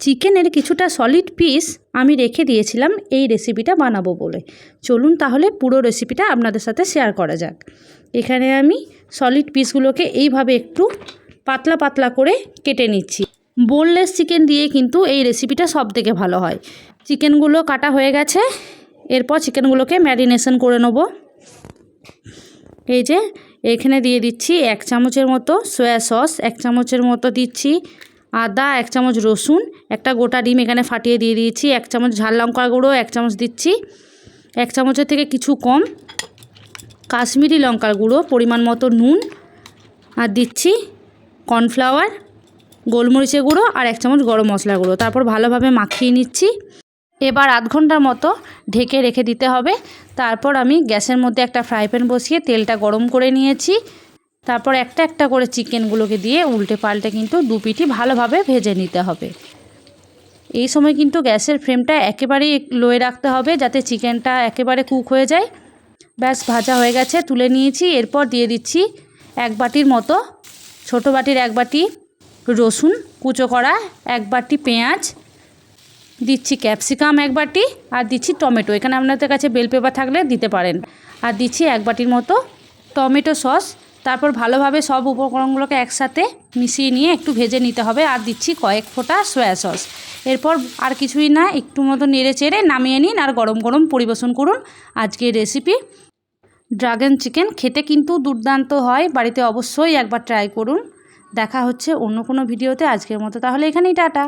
চিকেনের কিছুটা solid piece আমি রেখে দিয়েছিলাম এই রেসিপিটা বানাবো বলে। চলুন তাহলে পুরো রেসিপিটা আপনাদের সাথে শেয়ার করা যাক। এখানে আমি সলিড পিসগুলোকে এইভাবে একটু পাতলা পাতলা করে কেটে নিচ্ছি। বোনলেস চিকেন দিয়ে কিন্তু এই রেসিপিটা সবথেকে ভালো হয়। চিকেনগুলো কাটা হয়ে গেছে, এরপর চিকেনগুলোকে ম্যারিনেশন করে নেব। এই যে এখানে দিয়ে দিচ্ছি 1 চামচের মতো সয়া সস, 1 চামচের মতো দিচ্ছি আদা, 1 চামচ রসুন, একটা গোটা ডিম এখানে ফাটিয়ে দিয়ে দিয়েছি, 1 চামচ ঝাল লঙ্কার গুঁড়ো 1 চামচ দিচ্ছি, 1 চামচের থেকে কিছু কম কাশ্মীরি লঙ্কার গুঁড়ো, পরিমাণ মতো নুন, আর দিচ্ছি কর্নফ্লাওয়ার, গোলমরিচের গুঁড়ো আর 1 চামচ গরম মশলার গুঁড়ো। তারপর ভালোভাবে মাখিয়ে নিচ্ছি। এবার আধ ঘন্টার মতো ঢেকে রেখে দিতে হবে। তারপর আমি গ্যাসের মধ্যে একটা ফ্রাই প্যান বসিয়ে তেলটা গরম করে নিয়েছি। তারপর একটা একটা করে চিকেনগুলোকে দিয়ে উল্টে পাল্টে কিন্তু দু পিঠই ভালোভাবে ভেজে নিতে হবে। এই সময় কিন্তু গ্যাসের ফ্লেমটা একেবারেই লোয়ে রাখতে হবে যাতে চিকেনটা একেবারে কুক হয়ে যায়। ব্যাস ভাজা হয়ে গেছে, তুলে নিয়েছি। এরপর দিয়ে দিচ্ছি 1 বাটির মতো, ছোটো বাটির 1 বাটি রসুন কুচো করা, 1 বাটি পেঁয়াজ, দিচ্ছি ক্যাপসিকাম 1 বাটি, আর দিচ্ছি টমেটো। এখানে আপনাদের কাছে বেল পেপার থাকলে দিতে পারেন। আর দিচ্ছি 1 বাটির মতো টমেটো সস। তারপর ভালোভাবে সব উপকরণগুলোকে একসাথে মিশিয়ে নিয়ে একটু ভেজে নিতে হবে। আর দিচ্ছি কয়েক ফোঁটা সয়া সস। এরপর আর কিছুই না, একটু মতো নেড়ে চেড়ে নামিয়ে নিন আর গরম গরম পরিবেশন করুন আজকের রেসিপি ড্রাগন চিকেন। খেতে কিন্তু দুর্দান্ত হয়, বাড়িতে অবশ্যই একবার ট্রাই করুন। দেখা হচ্ছে অন্য কোনো ভিডিওতে। আজকের মতো তাহলে এখানেই টাটা।